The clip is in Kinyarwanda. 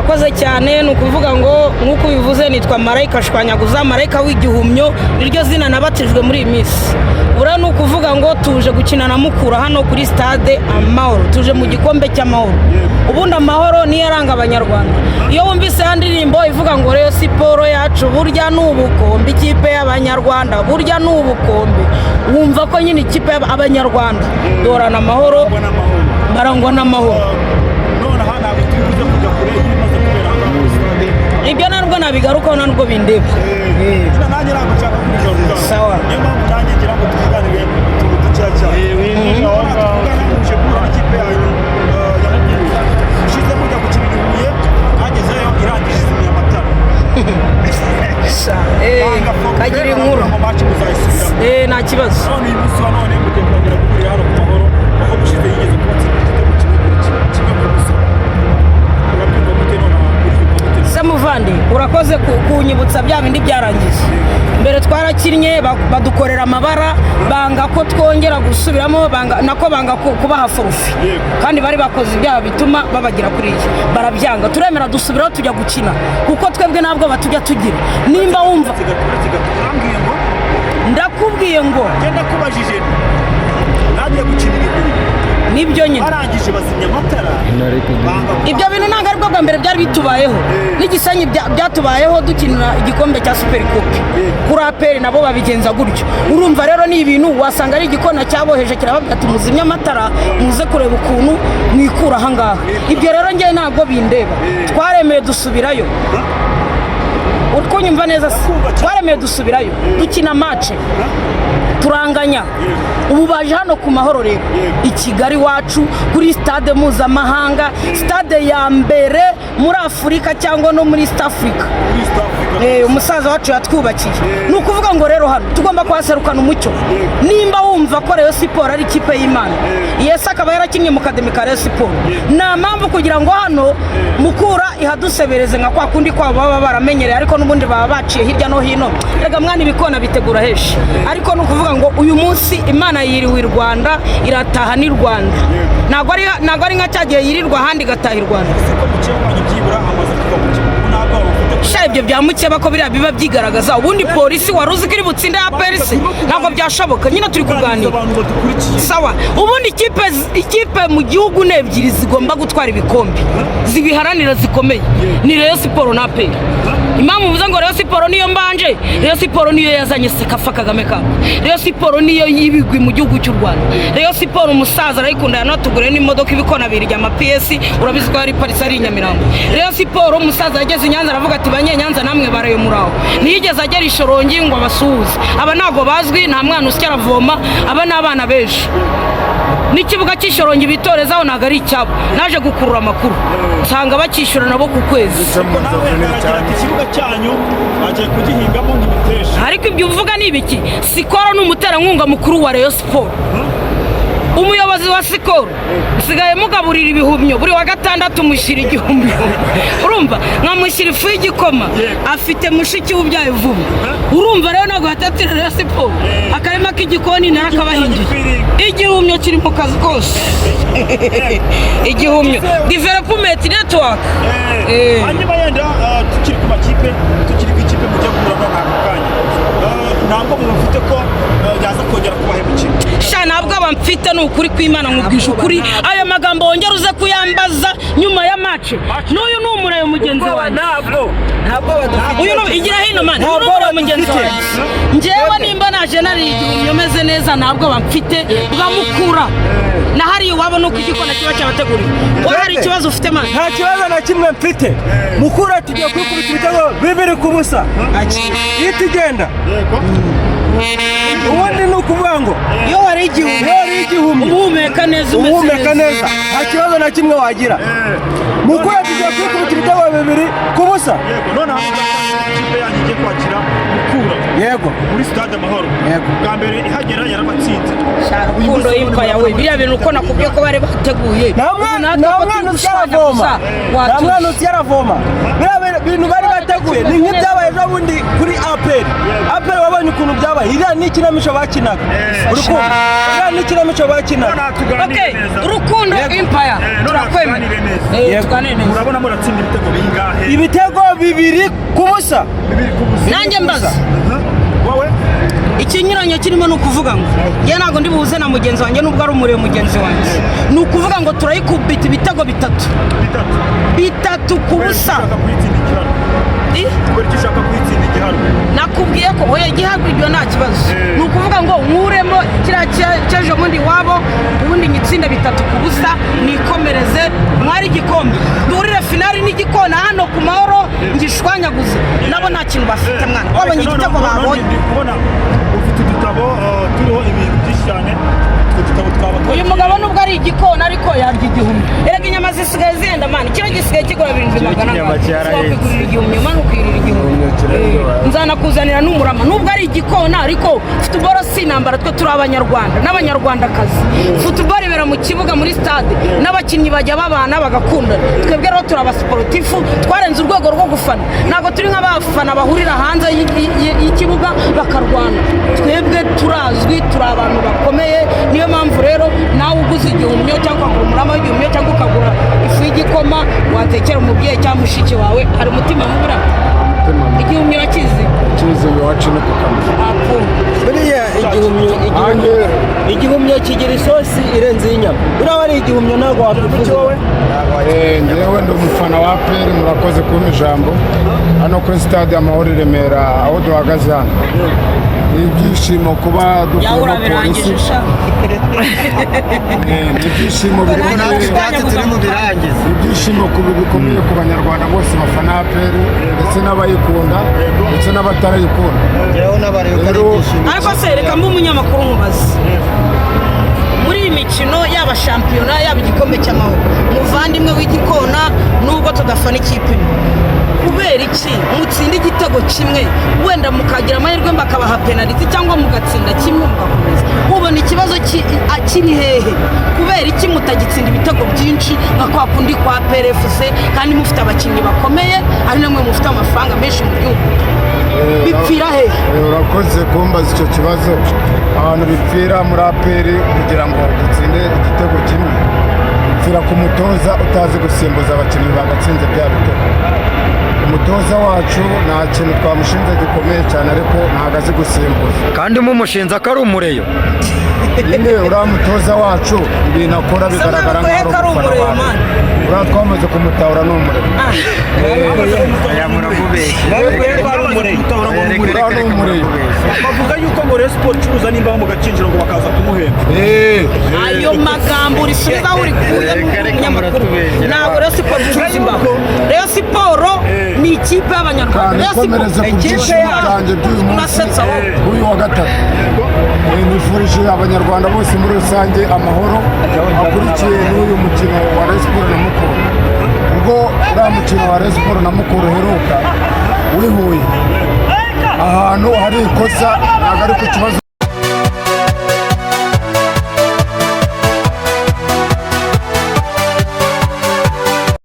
urakoze cyane ni ukuvuga ngo nk'uko ubivuze nitwa Marayika Shwanyaguza, Marayika w'igihumyo niryo zina nabatijwe muri iyi minsi. Ura ni ukuvuga ngo tuje gukina na Mukura hano kuri stade Amahoro, tuje mu gikombe cy'amahoro. Ubundi amahoro niyo aranga abanyarwanda. Iyo wumvise ya ndirimbo ivuga ngo Rayon Sport yacu burya n'ubukombe, ikipe y'abanyarwanda burya n'ubukombe, wumva ko nyine ikipe y'abanyarwanda dorana amahoro barangwa n'amahoro. Ibyo narwo nabigarukaho ntabwo bindeba. Sawa. Kagira inkuru. Nta kibazo. Samuvandi urakoze kunyibutsa bya bindi byarangiye. Mbere twarakinnye badukorera amabara banga ko twongera gusubiramo banga kubaha forufi kandi bari bakoze ibyaha bituma babagira kuri iki barabyanga turemera dusubiraho tujya gukina kuko twebwe ntabwo batujya tugira nimba wumva ndakubwiye ngo genda kubajije nagiye gukinira nibyo nyine barangije bazimya amatara ibyo bintu ntabwo ari bwo bwa mbere byari bitubayeho n'igisanyi byatubayeho dukinira igikombe cya Super Coupe kuri APR nabo babigenza gutyo urumva rero ni ibintu wasanga ari igikona cyaboheje kirababwira ati muzimya amatara muze kureba ukuntu mwikura aha ngaha ibyo rero njye ntabwo bindeba twaremeye dusubirayo utwunyumva neza twaremeye dusubirayo dukina match turanganya ubu baje hano ku mahoro rero i Kigali wacu kuri stade mpuzamahanga stade ya mbere muri Afurika cyangwa no muri East Africa umusaza wacu yatwubakiye ni ukuvuga ngo rero hano tugomba kuhaserukana umucyo nimba wumva ko Rayon Sport ari ikipe y'Imana Yesu akaba yarakinnye mu kademi ka Rayon Sport nta mpamvu kugira ngo hano Mukura ihadusebereze nka kwa kundi kwabo baba baramenyereye ariko n'ubundi baba baciye hirya no hino rega mwana ibikona bitegura heshi ariko ni ukuvuga ngo uyu munsi Imana yiriwe i Rwanda irataha ni Rwanda ntabwo ari nka cyagiye yirirwa ahandi igataha i Rwanda ibyo bya mukeba ko biriya biba byigaragaza ubundi polisi wari uzi ko iri butsinde ya polisi ntabwo byashoboka nyine turi kuganira sawa ubundi ikipe mu gihugu n'ebyiri zigomba gutwara ibikombe zibiharanira zikomeye ni Rayon Sport na APR impamvu uvuze ngo Rayon Sport niyo mbanje Rayon Sport niyo yazanye Sekafa Kagame Cup Rayon Sport niyo yibigwi mu gihugu cy'u Rwanda Rayon Sport umusaza arayikunda yanatugure n'imodoka ibikona birya ama PS urabizi ko ari Paris ari Nyamirambo Rayon Sport umusaza yageze i Nyanza aravuga ati Nyanza namwe barayo muraho niyigeze agera ishorongi ngo abasuhuze aba ntago bazwi nta mwana usya aravoma aba n'abana benshi n'ikibuga cy'ishorongi bitorezaho ntago ari icyabo naje gukurura amakuru nsanga bakishyura nabo ku kwezi ikibuga cyanyu bagiye kugihingamo nk'ibitesha ariko ibyo uvuga ni ibiki Sikoro ni umuterankunga mukuru wa Rayon Sport umuyobozi wa Sikoro usigaye mugaburira ibihumyo buri wa gatandatu mushyira igihumyo urumva nkamushyira ifu y'igikoma afite mushiki w'ubyaye vuba urumva rero ntabwo hatatira Rayon Sport akarima k'igikoni nawe akabahingiye igihumyo kiri mu kazi kose igihumyo development network hanyuma yenda tukiri ku makipe tukiri ku ikipe mujya kurana n'ako kanya ntabwo mufite ko yaza kongera kubahemukira ntabwo abamfite ni ukuri kw'Imana nkubwije ukuri ayo magambo wongera uze kuyambaza nyuma ya match n'uyu ni umurayo mugenzi wanjye ntabwo uyu igira hino man n'umurayo mugenzi wanjye njyewe nimba naje nari igihumyo meze neza ntabwo bamfite bwamukura na hari iwabo nuko igikona kiba cyabateguriye wowe hari ikibazo ufite man nta kibazo na kimwe mfite Mukura tugiye kwikubita ibitego 2-0 iyo tugenda ubundi ni ukuvuga ngo iyo wari igihumyo uhumeka neza nta kibazo na kimwe wagira Mukura tugiye kwikubita ibitego 2-0 none ikipe yanyu igiye kwakira Mukura yego muri stade Amahoro bwa mbere ihagera yarabatsinze urukundo y'impaya we biriya bintu uko nakubwiye ko bari bateguye nta mwana usyaravoma biriya bintu bari bateguye ni nk'ibyabaye ejo bundi kuri aperi wabonye ukuntu byabaye iriya ni ikinamico bakinaga urukundo iriya ni ikinamico bakinaga urukundo empire turakwemera tuganire neza urabona muratsinda ibitego bingahe ibitego 2-0 nanjye mbaza wowe ikinyuranyo kirimo ni ukuvuga ngo njye ntabwo ndi buhuze na mugenzi wanjye nubwo ari umurebe mugenzi wanjye ni ukuvuga ngo turayikubita ibitego 3 ku busa nakubwiye ko oya gihabwa ibyo nta kibazo ni ukuvuga ngo nkuremo kiriya cy'ejo bundi wabo ubundi nyitsinda 3 ku busa nikomereze mwari igikombe duhurire finali n'igikona hano ku mahoro ngishwanyaguze nabo nta kintu bafite mwana wabonye igitego babonye ufite udutabo turiho ibintu byinshi cyane uyu mugabo nubwo ari igikona ariko yarya igihumbi erega inyama zisigaye zihenda mani kino gisigaye kigura 7,000 wakwigurira igihumbi mani ukwirira igihumbi nzanakuzanira n'umurama nubwo ari igikona ariko futuboro si intambara twe turi abanyarwanda n'abanyarwandakazi futuboro ibera mu kibuga muri stade n'abakinnyi bajya babana bagakundana twebwe rero turi abasiporutifu twarenze urwego rwo gufana ntabwo turi nk'abafana bahurira hanze y'ikibuga bakarwana twebwe turazwi turi abantu bakomeye niyo mpamvu rero nawe uguze igihumyo cyangwa ukagura umurama w'igihumyo cyangwa ukagura ifu y'igikoma watekera umubyeyi cyangwa mushiki wawe hari umutima mubura igihumyo wakize iwacu no kukamira buriya igihumyo kigira isosi irenze y'inyama buriya ari igihumyo ntabwo wakwifuza ngewe ndi umufana wa APR murakoze kumpa ijambo hano kuri stade Amahoro i Remera aho duhagaze hano ni ibyishimo kuba dukura polisi ni ibyishimo bikomeye ku banyarwanda bose bafana APR ndetse n'abayikunda ndetse n'abatarayikunda ariko se reka mbe umunyamakuru nkubaze muri iyi mikino yaba shampiyona yaba igikombe cy'amahoro umuvandimwe w'igikona nubwo tudafana ikipe kubera iki mutsinda igitego kimwe wenda mukagira amahirwe bakabaha penaliti cyangwa mugatsinda kimwe mugakomeza mubona ikibazo kiri hehe kubera iki mutagitsinda ibitego byinshi nka kwa kundi kwa PRFC kandi mufite abakinnyi bakomeye ari namwe mufite amafaranga menshi mu gihugu bipfira hehe urakoze kumbaza icyo kibazo abantu bipfira muri APR kugira ngo dutsinde igitego kimwe bipfira ku mutoza utazi gusimbuza abakinnyi bagatsinze bya bitego umutoza wacu nta kintu twamushinze gikomeye cyane ariko ntabwo azi gusimbuza kandi mumushinze ko ari umureyo nyine uriya mutoza wacu ibintu akora bigaragara nk'aho ari umufana wacu uriya twamaze kumutahura ni umureyo bavuga yuko ngo Rayon Sports icuruza n'imbaho mu gakinjiro ngo bakaza kumuhemba ayo magambo urisubiza aho uri kuya n'umunyamakuru ntabwo Rayon Sports icuruza imbaho Rayon Sports ni ikipe y'abanyarwanda ikomereze ku byishimo byanjye by'uyu munsi kuri wa gatatu nifurije abanyarwanda bose muri rusange amahoro akurikiye n'uyu mukino wa Rayon Sports na Mukura ubwo uriya mukino wa Rayon Sports na Mukura uheruka wihuye ahantu hari ikosa ntabwo ari ku kibazo